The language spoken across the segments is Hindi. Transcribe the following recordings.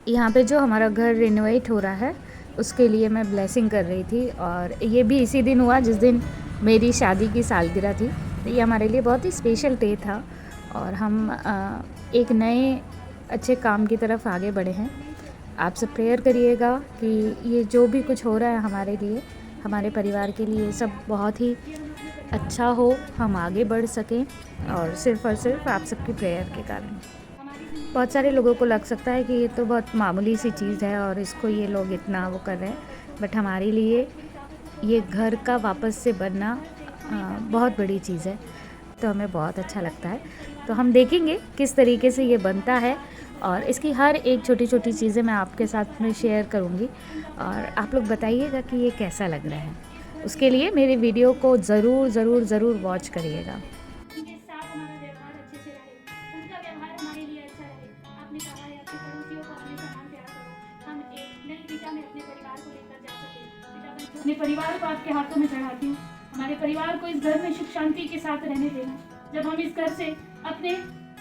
यहाँ पे जो हमारा घर रिनोवेट हो रहा है उसके लिए मैं ब्लेसिंग कर रही थी, और ये भी इसी दिन हुआ जिस दिन मेरी शादी की सालगिरह थी। तो ये हमारे लिए बहुत ही स्पेशल डे था और हम एक नए अच्छे काम की तरफ आगे बढ़े हैं। आप सब प्रेयर करिएगा कि ये जो भी कुछ हो रहा है हमारे लिए, हमारे परिवार के लिए, सब बहुत ही अच्छा हो, हम आगे बढ़ सकें, और सिर्फ़ आप सबकी प्रेयर के कारण। बहुत सारे लोगों को लग सकता है कि ये तो बहुत मामूली सी चीज़ है और इसको ये लोग इतना वो कर रहे हैं, बट हमारे लिए ये घर का वापस से बनना बहुत बड़ी चीज़ है। तो हमें बहुत अच्छा लगता है। तो हम देखेंगे किस तरीके से ये बनता है, और इसकी हर एक छोटी छोटी चीज़ें मैं आपके साथ में शेयर करूँगी, और आप लोग बताइएगा कि ये कैसा लग रहा है। उसके लिए मेरे वीडियो को ज़रूर वॉच करिएगा। उनके साथ हमारा व्यवहार अच्छे से रहे, उनका व्यवहार हमारे लिए अच्छा रहे। आपने कहा है अपने पड़ोसियों को अपने समान प्यार करो। हम एक नई दिशा में अपने परिवार को लेकर जा सके। अपने परिवार को आपके हाथों में चढ़ाती हूँ। हमारे परिवार को इस घर में सुख शांति के साथ रहने देना। जब हम इस घर से अपने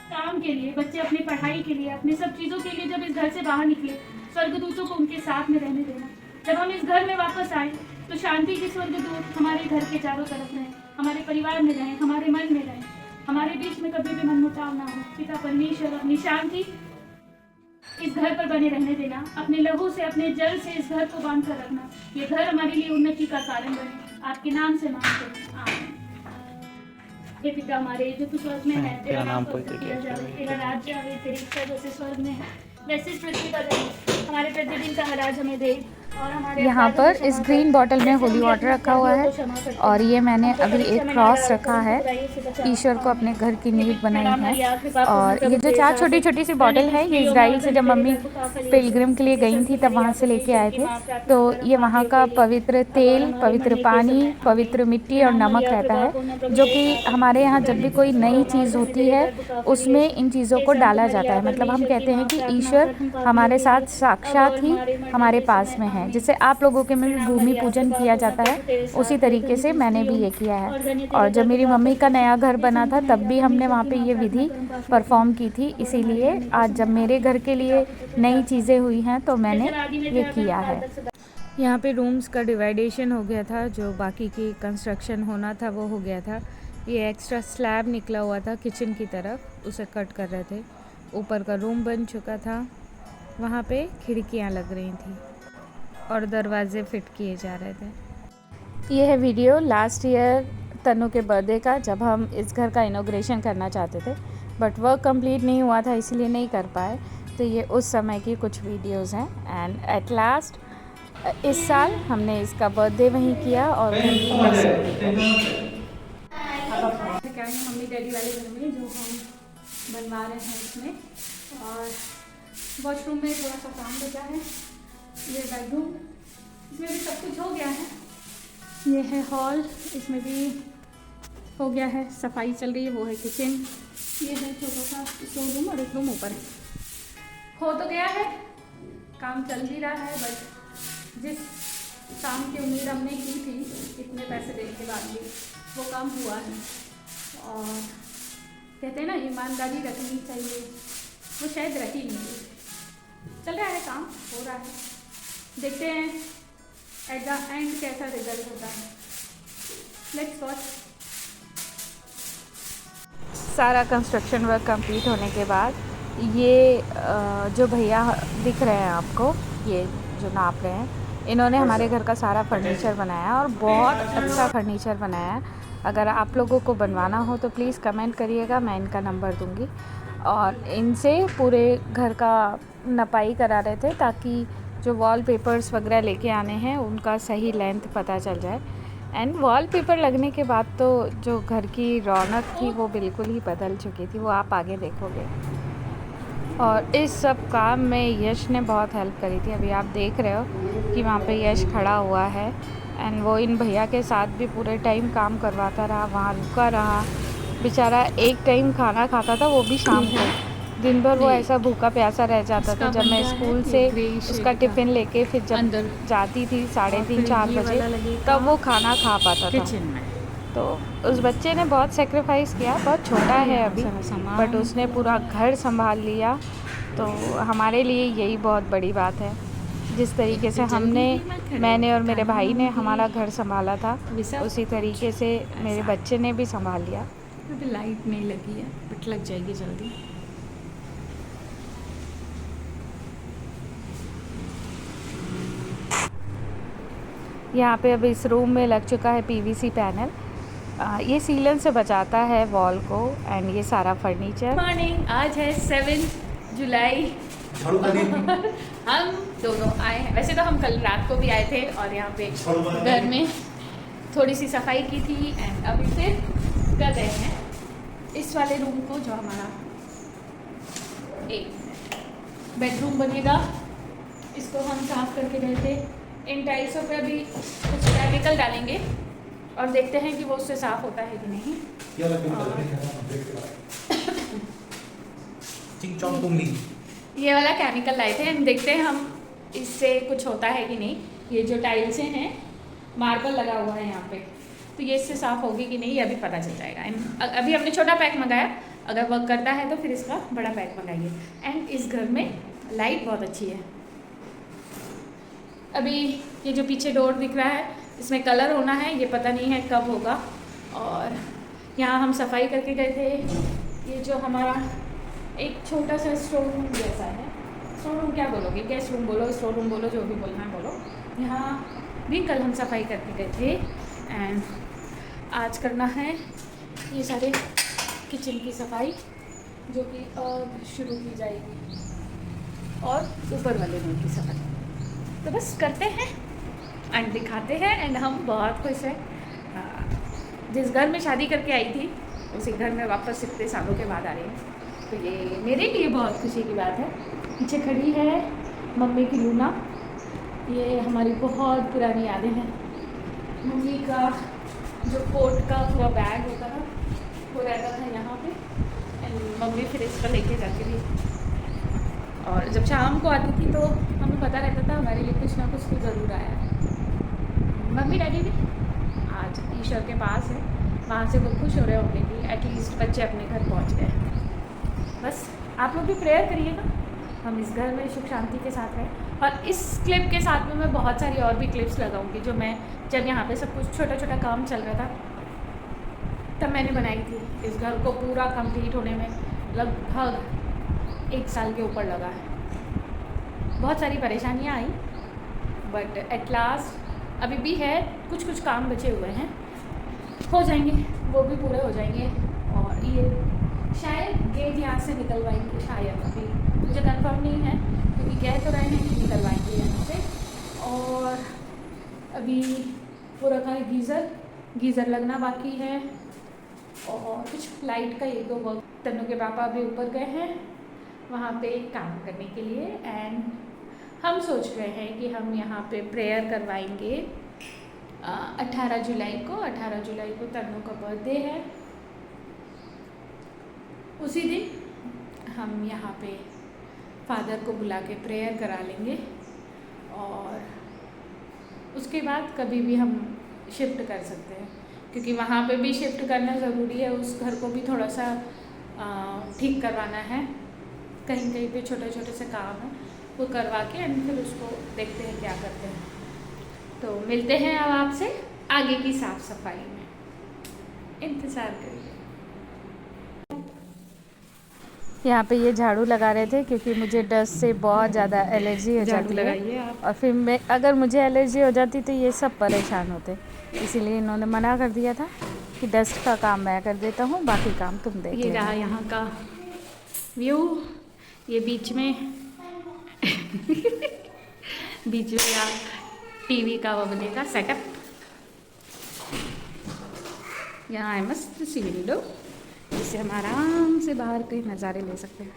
काम के लिए, बच्चे अपनी पढ़ाई के लिए, अपनी सब चीज़ों के लिए जब इस घर से बाहर निकले, स्वर्गदूतों को उनके साथ में रहने देना। जब हम इस घर में वापस आए तो शांति के स्वर्गदूत हमारे घर के चारों तरफ रहें, हमारे परिवार में रहें, हमारे मन में रहें, हमारे बीच में कभी भी मनमुटाव ना हो। पिता परमेश्वर अपनी शांति इस घर पर बने रहने देना। अपने लहू से, अपने जल से इस घर को बांध कर रखना। ये घर हमारे लिए उन्नति का कारण बने। आपके नाम से मांगते हैं, आमीन। हे पिता हमारे जो तू स्वर्ग में है, तेरा नाम पवित्र किया जाए, तेरा राज्य आए, तेरी इच्छा जैसे स्वर्ग में है वैसे इस पृथ्वी पर रहे। हमारे प्रतिदिन का हर आज हमें दे, और हमारे यहाँ पर इस ग्रीन बॉटल में होली वाटर रखा हुआ है, और ये मैंने अभी एक क्रॉस रखा है। ईश्वर को अपने घर की नींव बनाई है। और ये जो 4 छोटी छोटी सी बॉटल है, ये इजराइल से जब मम्मी पिलग्रिम के लिए गई थी तब वहाँ से लेके आए थे। तो ये वहाँ का पवित्र तेल, पवित्र पानी, पवित्र मिट्टी और नमक रहता है, जो कि हमारे यहाँ जब भी कोई नई चीज़ होती है उसमें इन चीज़ों को डाला जाता है। मतलब हम कहते हैं कि ईश्वर हमारे साथ साक्षात ही हमारे पास में है। जिससे आप लोगों के में भूमि पूजन किया जाता है, उसी तरीके से मैंने भी ये किया है। और जब मेरी मम्मी का नया घर बना था तब भी हमने वहाँ पे ये विधि परफॉर्म की थी। इसीलिए आज जब मेरे घर के लिए नई चीज़ें हुई हैं तो मैंने ये किया है। यहाँ पे रूम्स का डिवाइडेशन हो गया था, जो बाकी की कंस्ट्रक्शन होना था वो हो गया था। ये एक्स्ट्रा स्लैब निकला हुआ था किचन की तरफ, उसे कट कर रहे थे। ऊपर का रूम बन चुका था, वहाँ पे खिड़कियाँ लग रही थी और दरवाजे फिट किए जा रहे थे। ये है वीडियो लास्ट ईयर तनु के बर्थडे का, जब हम इस घर का इनॉग्रेशन करना चाहते थे, बट वर्क कंप्लीट नहीं हुआ था इसलिए नहीं कर पाए। तो ये उस समय की कुछ वीडियोस हैं। एंड एट लास्ट इस साल हमने इसका बर्थडे वहीं किया और वहीं ब्लेसिंग भी करी। क्या है मम्मी डैडी वाले घर में जो हम बनवा रहे हैं इसमें, और वॉशरूम में थोड़ा सा काम बचा है। ये बेडरूम, इसमें भी सब कुछ हो गया है। ये है हॉल, इसमें भी हो गया है, सफाई चल रही है। वो है किचन, ये है छोटा सा स्टोर रूम, और एक रूम ऊपर है। हो तो गया है, काम चल भी रहा है, बट जिस काम की उम्मीद हमने की थी इतने पैसे देने के बाद भी वो काम हुआ है। और कहते हैं ना ईमानदारी रखनी चाहिए, वो शायद रखी नहीं है। चल रहा है काम, हो रहा है, देखते हैं एट द एंड कैसा रिजल्ट होता है। Let's watch. सारा कंस्ट्रक्शन वर्क कंप्लीट होने के बाद ये जो भैया दिख रहे हैं आपको, ये जो नाप रहे हैं, इन्होंने हमारे घर का सारा फर्नीचर बनाया और बहुत अच्छा फर्नीचर बनाया है। अगर आप लोगों को बनवाना हो तो प्लीज़ कमेंट करिएगा, मैं इनका नंबर दूंगी। और इनसे पूरे घर का नपाई करा रहे थे ताकि जो वॉलपेपर्स वगैरह लेके आने हैं उनका सही लेंथ पता चल जाए। एंड वॉलपेपर लगने के बाद तो जो घर की रौनक थी वो बिल्कुल ही बदल चुकी थी, वो आप आगे देखोगे। और इस सब काम में यश ने बहुत हेल्प करी थी। अभी आप देख रहे हो कि वहाँ पे यश खड़ा हुआ है, एंड वो इन भैया के साथ भी पूरे टाइम काम करवाता रहा, वहाँ रुका रहा। बेचारा एक टाइम खाना खाता था, वो भी शाम को। दिन भर वो ऐसा भूखा प्यासा रह जाता था। जब मैं स्कूल से उसका टिफ़िन लेके फिर जब जाती थी 3:30-4 बजे, तब वो खाना खा पाता था। तो उस बच्चे ने बहुत सेक्रीफाइस किया, बहुत छोटा है अभी, बट उसने पूरा घर संभाल लिया तो हमारे लिए यही बहुत बड़ी बात है। जिस तरीके से मैंने और मेरे भाई ने हमारा घर संभाला था, उसी तरीके से मेरे बच्चे ने भी संभाल लिया। अभी लाइट नहीं लगी है, बट लग जाएगी जल्दी। यहाँ पे अब इस रूम में लग चुका है पीवीसी पैनल। ये सीलन से बचाता है वॉल को एंड ये सारा फर्नीचर। मॉर्निंग, आज है 7 जुलाई। हम दोनों आए हैं, वैसे तो हम कल रात को भी आए थे और यहाँ पे घर में थोड़ी सी सफाई की थी एंड अभी फिर कर रहे हैं इस वाले रूम को, जो हमारा एक बेडरूम बनेगा। इसको हम साफ करके गए थे। इन टाइल्सों पे अभी कुछ केमिकल डालेंगे और देखते हैं कि वो उससे साफ होता है कि नहीं। ये वाला केमिकल लाए थे एंड देखते हैं हम इससे कुछ होता है कि नहीं। ये जो टाइल्सें हैं, मार्बल लगा हुआ है यहाँ पे, तो ये इससे साफ होगी कि नहीं ये अभी पता चल जाएगा। एंड अभी हमने छोटा पैक मंगाया, अगर वर्क करता है तो फिर इसका बड़ा पैक मंगाइए। एंड इस घर में लाइट बहुत अच्छी है। अभी ये जो पीछे डोर दिख रहा है, इसमें कलर होना है, ये पता नहीं है कब होगा। और यहाँ हम सफाई करके गए थे। ये जो हमारा एक छोटा सा स्टोर रूम जैसा है, स्टोर रूम क्या बोलोगे, गेस्ट रूम बोलो, स्टोर रूम बोलो, जो भी बोलना है बोलो। यहाँ भी कल हम सफाई करके गए थे एंड आज करना है ये सारे किचन की सफाई, जो कि अब शुरू की जाएगी, और ऊपर वाले रूम की सफाई। तो बस करते हैं एंड दिखाते हैं। एंड हम बहुत खुश हैं। जिस घर में शादी करके आई थी उसी घर में वापस इतने सालों के बाद आ रही हैं, तो ये मेरे लिए बहुत खुशी की बात है। पीछे खड़ी है मम्मी की लूना। ये हमारी बहुत पुरानी यादें हैं। मम्मी का जो कोट का पूरा बैग होता था वो रहता था यहाँ पे एंड मम्मी फिर इसको लेके जाती थी। और जब शाम को आती थी तो हमें पता रहता था हमारे लिए कुछ ना कुछ तो ज़रूर आया है। मम्मी डैडी भी आज ईश्वर के पास है, वहाँ से वो खुश हो रहे होंगे कि एटलीस्ट बच्चे अपने घर पहुँच गए। बस आप लोग भी प्रेयर करिएगा, हम इस घर में सुख शांति के साथ रहें। और इस क्लिप के साथ में मैं बहुत सारी और भी क्लिप्स लगाऊंगी, जो मैं जब यहाँ पे सब कुछ छोटा छोटा काम चल रहा था तब मैंने बनाई थी। इस घर को पूरा कंप्लीट होने में लगभग 1 साल के ऊपर लगा है। बहुत सारी परेशानियाँ आई, बट एट लास्ट अभी भी है, कुछ कुछ काम बचे हुए हैं, हो जाएंगे, वो भी पूरे हो जाएंगे। और ये शायद गेट यहाँ से निकलवाएंगे, शायद, अभी मुझे कंफर्म नहीं है, क्योंकि कह तो रहे हैं कि निकलवाएंगे यहाँ से। और अभी वो रखा है गीज़र लगना बाकी है, और कुछ लाइट का 1-2 वर्क। तन्नू के पापा अभी ऊपर गए हैं वहाँ पे काम करने के लिए एंड हम सोच रहे हैं कि हम यहाँ पे प्रेयर करवाएंगे 18 जुलाई को। 18 जुलाई को तन्नू का बर्थडे है। उसी दिन हम यहाँ पे फादर को बुला के प्रेयर करा लेंगे और उसके बाद कभी भी हम शिफ्ट कर सकते हैं, क्योंकि वहाँ पे भी शिफ्ट करना ज़रूरी है। उस घर को भी थोड़ा सा ठीक करवाना है, कहीं कहीं पे छोटे छोटे से काम है वो करवा के एंड फिर उसको देखते हैं क्या करते हैं। तो मिलते हैं अब आपसे आगे की साफ़ सफाई में, इंतज़ार करिए। यहाँ पे ये झाड़ू लगा रहे थे क्योंकि मुझे डस्ट से बहुत ज़्यादा एलर्जी हो जाती है, और फिर मैं अगर मुझे एलर्जी हो जाती तो ये सब परेशान होते, इसीलिए इन्होंने मना कर दिया था कि डस्ट का काम मैं कर देता हूँ, बाकी काम तुम देख लेना। ये रहा यहाँ का व्यू, ये बीच में बीच में यहाँ टीवी का वो बनेगा सेटअप। यहाँ है मस्त सी विंडो, जिससे हम आराम से बाहर के नज़ारे ले सकते हैं।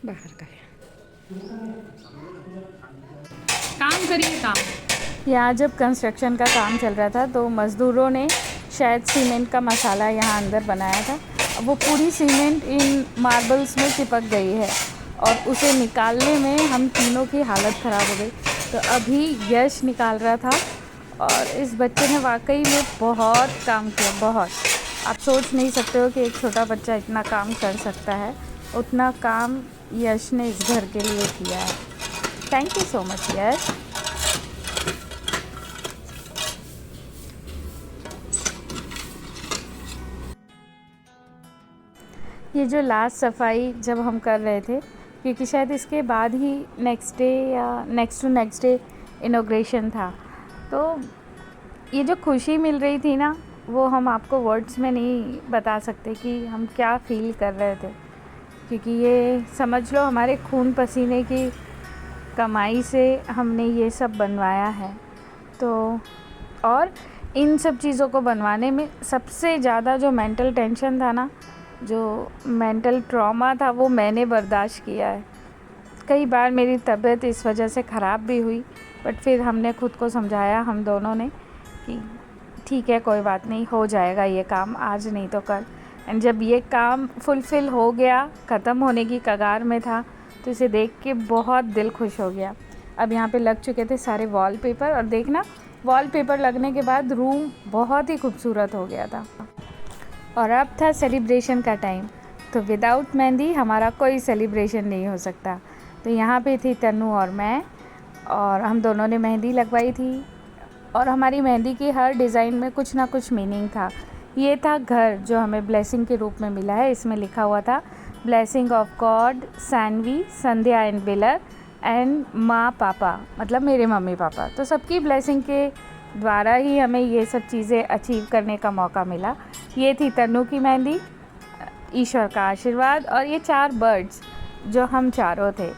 बाहर का काम करिए काम। यहाँ जब कंस्ट्रक्शन का काम चल रहा था तो मज़दूरों ने शायद सीमेंट का मसाला यहाँ अंदर बनाया था। वो पूरी सीमेंट इन मार्बल्स में चिपक गई है और उसे निकालने में हम तीनों की हालत ख़राब हो गई। तो अभी यश निकाल रहा था और इस बच्चे ने वाकई में बहुत काम किया, बहुत। आप सोच नहीं सकते हो कि एक छोटा बच्चा इतना काम कर सकता है। उतना काम यश ने इस घर के लिए किया है। थैंक यू सो मच यश। ये जो लास्ट सफाई जब हम कर रहे थे, क्योंकि शायद इसके बाद ही नेक्स्ट डे या next to next day inauguration था, तो ये जो खुशी मिल रही थी ना, वो हम आपको वर्ड्स में नहीं बता सकते कि हम क्या फ़ील कर रहे थे। क्योंकि ये समझ लो हमारे खून पसीने की कमाई से हमने ये सब बनवाया है। तो और इन सब चीज़ों को बनवाने में सबसे ज़्यादा जो मेंटल टेंशन था ना, जो मेंटल ट्रॉमा था, वो मैंने बर्दाश्त किया है। कई बार मेरी तबीयत इस वजह से ख़राब भी हुई, बट फिर हमने खुद को समझाया, हम दोनों ने, कि ठीक है कोई बात नहीं, हो जाएगा ये काम, आज नहीं तो कल। एंड जब ये काम फुलफ़िल हो गया, ख़त्म होने की कगार में था, तो इसे देख के बहुत दिल खुश हो गया। अब यहाँ पे लग चुके थे सारे वॉलपेपर, और देखना वॉलपेपर लगने के बाद रूम बहुत ही खूबसूरत हो गया था। और अब था सेलिब्रेशन का टाइम, तो विदाउट मेहंदी हमारा कोई सेलिब्रेशन नहीं हो सकता। तो यहाँ पे थी तन्नू और मैं, और हम दोनों ने मेहंदी लगवाई थी। और हमारी मेहंदी की हर डिज़ाइन में कुछ ना कुछ मीनिंग था। ये था घर जो हमें ब्लेसिंग के रूप में मिला है। इसमें लिखा हुआ था blessing of God, Saanvi, Sandhya and बिलर एंड माँ पापा, मतलब मेरे मम्मी पापा। तो सबकी ब्लेसिंग के द्वारा ही हमें ये सब चीज़ें अचीव करने का मौका मिला। ये थी तन्नू की मेहंदी, ईश्वर का आशीर्वाद, और ये 4 बर्ड्स जो हम चारों थे।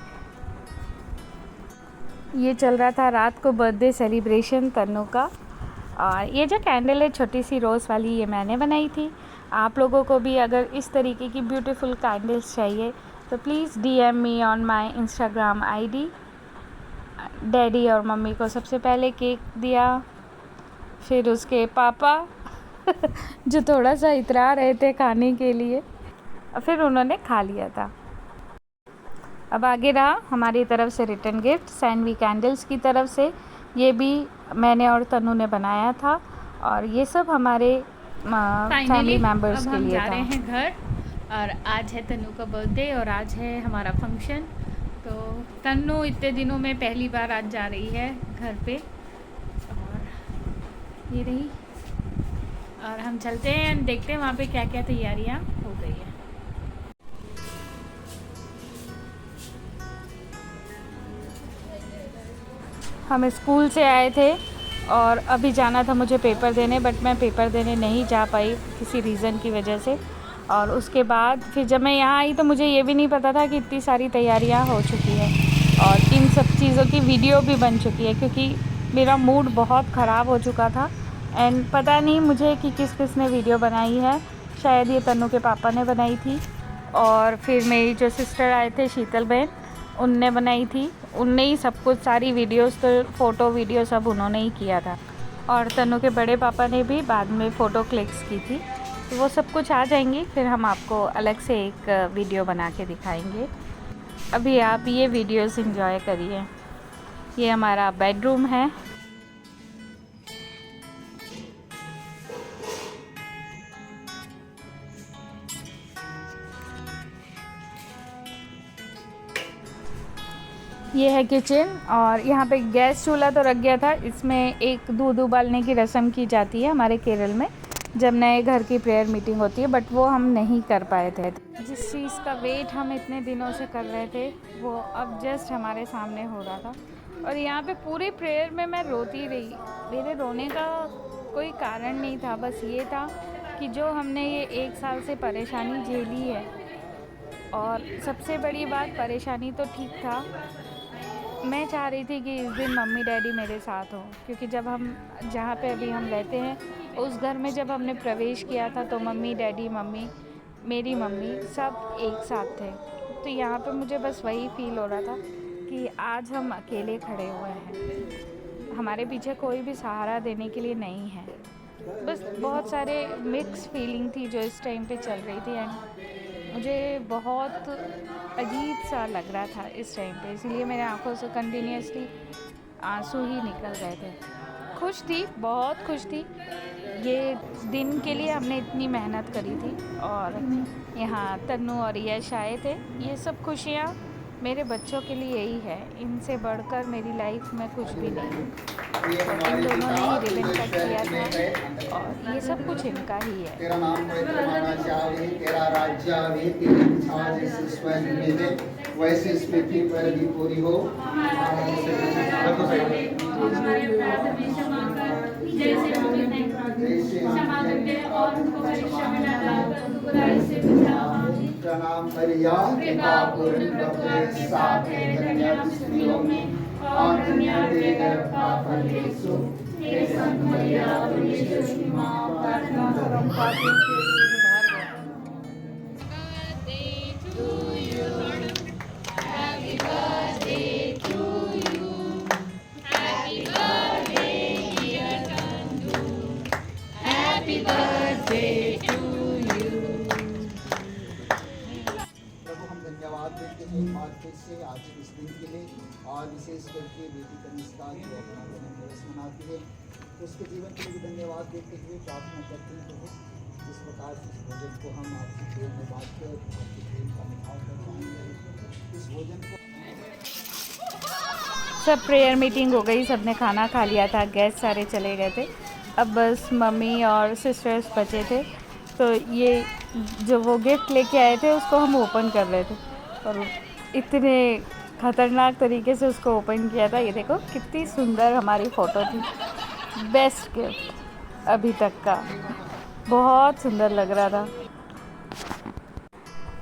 ये चल रहा था रात को बर्थडे सेलिब्रेशन तन्नू का। और ये जो कैंडल है छोटी सी रोज़ वाली, ये मैंने बनाई थी। आप लोगों को भी अगर इस तरीके की ब्यूटीफुल कैंडल्स चाहिए तो please DM me on my Instagram ID। Daddy और मम्मी को सबसे पहले केक दिया, फिर उसके पापा जो थोड़ा सा इतरा रहे थे खाने के लिए, और फिर उन्होंने खा लिया था। अब आगे रहा हमारी तरफ से रिटर्न गिफ्ट सैनवी कैंडल्स की तरफ से। ये भी मैंने और तनु ने बनाया था, और ये सब हमारे फैमिली मेम्बर्स के लिए था। जा रहे हैं घर, और आज है तन्नू का बर्थडे और आज है हमारा फंक्शन। तो तन्नू इतने दिनों में पहली बार आज जा रही है घर पे, और ये रही। और हम चलते हैं, देखते हैं वहाँ पे क्या क्या तैयारियाँ हो गई है। हम स्कूल से आए थे और अभी जाना था मुझे पेपर देने, बट मैं पेपर देने नहीं जा पाई किसी रीज़न की वजह से। और उसके बाद फिर जब मैं यहाँ आई तो मुझे ये भी नहीं पता था कि इतनी सारी तैयारियाँ हो चुकी है और इन सब चीज़ों की वीडियो भी बन चुकी है, क्योंकि मेरा मूड बहुत ख़राब हो चुका था। एंड पता नहीं मुझे कि किस ने वीडियो बनाई है, शायद ये तन्नू के पापा ने बनाई थी, और फिर मेरी जो सिस्टर आए थे शीतल बहन, उनने बनाई थी। उनने ही सब कुछ, सारी वीडियोस, तो फ़ोटो वीडियो सब उन्होंने ही किया था। और तन्नू के बड़े पापा ने भी बाद में फ़ोटो क्लिक्स की थी। तो वो सब कुछ आ जाएंगी, फिर हम आपको अलग से एक वीडियो बना के दिखाएंगे। अभी आप ये वीडियोस एंजॉय करिए। ये हमारा बेडरूम है। ये है किचन, और यहाँ पे गैस चूल्हा तो रख गया था। इसमें एक दूध उबालने की रस्म की जाती है हमारे केरल में, जब नए घर की प्रेयर मीटिंग होती है, बट वो हम नहीं कर पाए थे। जिस चीज़ का वेट हम इतने दिनों से कर रहे थे वो अब जस्ट हमारे सामने हो रहा था। और यहाँ पे पूरी प्रेयर में मैं रोती रही। मेरे रोने का कोई कारण नहीं था, बस ये था कि जो हमने ये 1 साल से परेशानी झेली है, और सबसे बड़ी बात, परेशानी तो ठीक था, मैं चाह रही थी कि इस दिन मम्मी डैडी मेरे साथ हो, क्योंकि जब हम जहाँ पे अभी हम रहते हैं उस घर में जब हमने प्रवेश किया था तो मम्मी डैडी, मम्मी, मेरी मम्मी, सब एक साथ थे। तो यहाँ पे मुझे बस वही फील हो रहा था कि आज हम अकेले खड़े हुए हैं, हमारे पीछे कोई भी सहारा देने के लिए नहीं है। बस बहुत सारे मिक्स फीलिंग थी जो इस टाइम पे चल रही थी, एंड मुझे बहुत अजीब सा लग रहा था इस टाइम पे, इसलिए मेरे आंखों से कंटिन्यूसली आंसू ही निकल रहे थे। खुश थी, बहुत खुश थी। ये दिन के लिए हमने इतनी मेहनत करी थी और यहाँ तन्नू और यश आए थे। ये सब खुशियाँ मेरे बच्चों के लिए यही है, इनसे बढ़कर मेरी लाइफ में कुछ भी नहीं। तो इन दोनों ने ही रिबन कट किया था और ये सब कुछ इनका ही है। तेरा नाम पवित्र माना जावे, तेरा राज्य आवे, तेरी इच्छा जैसे स्वर्ग में है वैसे इस पृथ्वी पर भी पूरी हो। हमारे अपराध हमें क्षमा कर, जैसे हम उन्हें क्षमा करते हैं, और उनको परीक्षा में न डालकर बुराई से बचा। आमीन। प्रणाम मरिया, कृपा पूर्ण प्रभु तेरे साथ है, धन्य तू स्त्रियों में और धन्य तेरा फल यीशु। हे संत मरिया, परमेश्वर की माँ, प्रार्थना करो हम पापियों के लिए बाहर गए। प्रभु हम धन्यवाद देते हैं एक बार फिर से आज इस दिन के लिए, और विशेष करके बेटी कनिष्का जो अपना जन्मदिवस मनाती है, उसके जीवन के लिए भी धन्यवाद देते हुए प्रार्थना करते हैं प्रभु इस प्रकार से इस भोजन को हम आपकी प्रेम में बांट कर आपके प्रेम का निभाव कर पाएंगे। इस भोजन को सब प्रेयर मीटिंग हो गई, सबने खाना खा लिया था, गेस्ट सारे चले गए थे। अब बस मम्मी और सिस्टर्स बचे थे, तो ये जो वो गिफ्ट लेके आए थे उसको हम ओपन कर रहे थे और इतने ख़तरनाक तरीके से उसको ओपन किया था। ये देखो कितनी सुंदर हमारी फ़ोटो थी, बेस्ट गिफ्ट अभी तक का, बहुत सुंदर लग रहा था।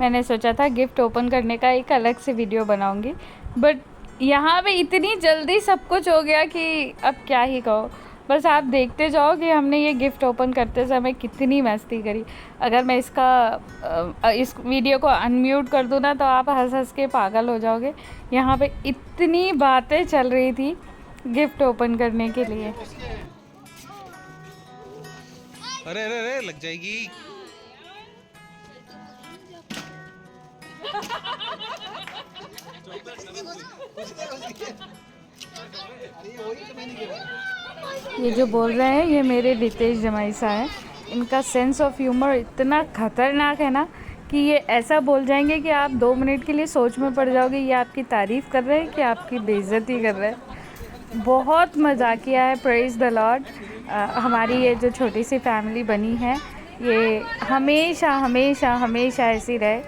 मैंने सोचा था गिफ्ट ओपन करने का एक अलग से वीडियो बनाऊंगी, बट यहाँ पे इतनी जल्दी सब कुछ हो गया कि अब क्या ही कहो। बस आप देखते जाओ कि हमने ये गिफ्ट ओपन करते समय कितनी मस्ती करी। अगर मैं इस वीडियो को अनम्यूट कर दूँ ना तो आप हंस हंस के पागल हो जाओगे। यहाँ पे इतनी बातें चल रही थी गिफ्ट ओपन करने के लिए। अरे अरे अरे लग जाएगी। ये जो बोल रहे हैं ये मेरे रितेश जमाईसा है। इनका सेंस ऑफ ह्यूमर इतना खतरनाक है ना कि ये ऐसा बोल जाएंगे कि आप 2 मिनट के लिए सोच में पड़ जाओगे ये आपकी तारीफ़ कर रहे हैं कि आपकी बेइज्जती कर रहे हैं। बहुत मजाकिया है। Praise the Lord. हमारी ये जो छोटी सी फैमिली बनी है ये हमेशा हमेशा हमेशा ऐसी रहे।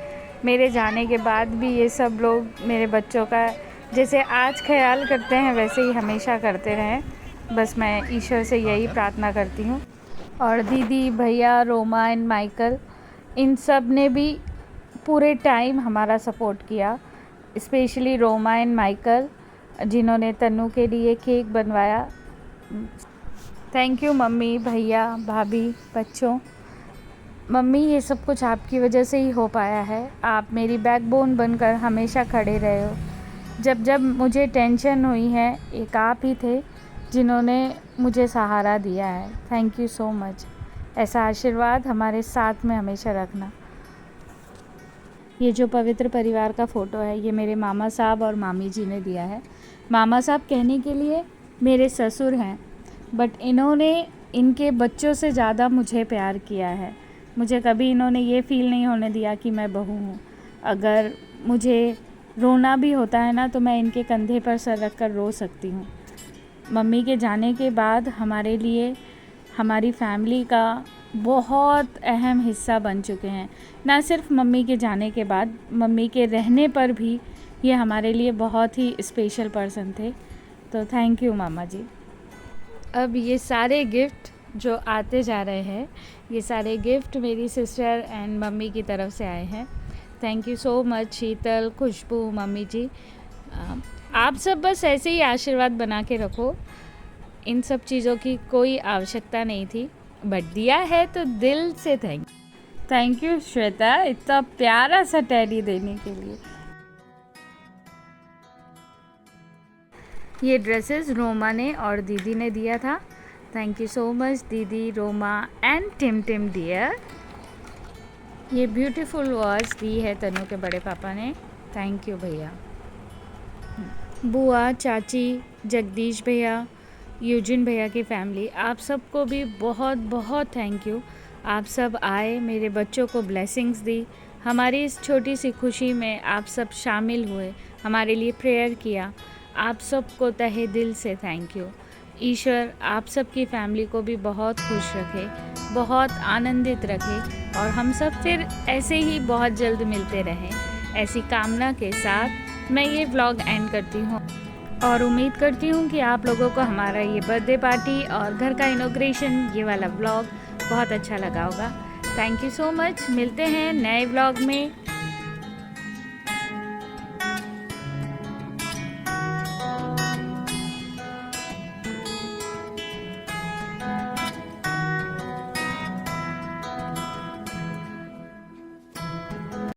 मेरे जाने के बाद भी ये सब लोग मेरे बच्चों का जैसे आज ख्याल करते हैं वैसे ही हमेशा करते रहें। बस मैं ईश्वर से यही प्रार्थना करती हूँ। और दीदी, भैया, रोमा एंड माइकल, इन सब ने भी पूरे टाइम हमारा सपोर्ट किया। स्पेशली रोमा एंड माइकल जिन्होंने तन्नू के लिए केक बनवाया। थैंक यू मम्मी, भैया, भाभी, बच्चों। मम्मी, ये सब कुछ आपकी वजह से ही हो पाया है। आप मेरी बैकबोन बनकर हमेशा खड़े रहे हो। जब जब मुझे टेंशन हुई है एक आप ही थे जिन्होंने मुझे सहारा दिया है। Thank you so much. ऐसा आशीर्वाद हमारे साथ में हमेशा रखना। ये जो पवित्र परिवार का फ़ोटो है ये मेरे मामा साहब और मामी जी ने दिया है। मामा साहब कहने के लिए मेरे ससुर हैं, बट इन्होंने इनके बच्चों से ज़्यादा मुझे प्यार किया है। मुझे कभी इन्होंने ये फ़ील नहीं होने दिया कि मैं बहू हूँ। अगर मुझे रोना भी होता है ना तो मैं इनके कंधे पर सर रख कर रो सकती हूँ। मम्मी के जाने के बाद हमारे लिए हमारी फैमिली का बहुत अहम हिस्सा बन चुके हैं। ना सिर्फ मम्मी के जाने के बाद, मम्मी के रहने पर भी ये हमारे लिए बहुत ही स्पेशल पर्सन थे। तो थैंक यू मामा जी। अब ये सारे गिफ्ट जो आते जा रहे हैं ये सारे गिफ्ट मेरी सिस्टर एंड मम्मी की तरफ से आए हैं। Thank you so much Sheetal, Khushboo, mummy ji. आप सब बस ऐसे ही आशीर्वाद बना के रखो। इन सब चीज़ों की कोई आवश्यकता नहीं थी, बट दिया है तो दिल से थैंक यू श्वेता, इतना प्यारा सा टेडी देने के लिए। ये ड्रेसेस रोमा ने और दीदी ने दिया था। थैंक यू सो मच दीदी, रोमा एंड टिम डियर। ये ब्यूटीफुल वॉच दी है तनु के बड़े पापा ने। थैंक यू भैया। बुआ, चाची, जगदीश भैया, यूजिन भैया की फैमिली, आप सबको भी बहुत बहुत थैंक यू। आप सब आए, मेरे बच्चों को ब्लेसिंग्स दी, हमारी इस छोटी सी खुशी में आप सब शामिल हुए, हमारे लिए प्रेयर किया। आप सबको तहे दिल से थैंक यू। ईश्वर आप सबकी फैमिली को भी बहुत खुश रखे, बहुत आनंदित रखे और हम सब फिर ऐसे ही बहुत जल्द मिलते रहें। ऐसी कामना के साथ मैं ये व्लॉग एंड करती हूँ और उम्मीद करती हूँ कि आप लोगों को हमारा ये बर्थडे पार्टी और घर का इनॉग्रेशन ये वाला व्लॉग बहुत अच्छा लगा होगा। Thank you so much. मिलते हैं नए व्लॉग में।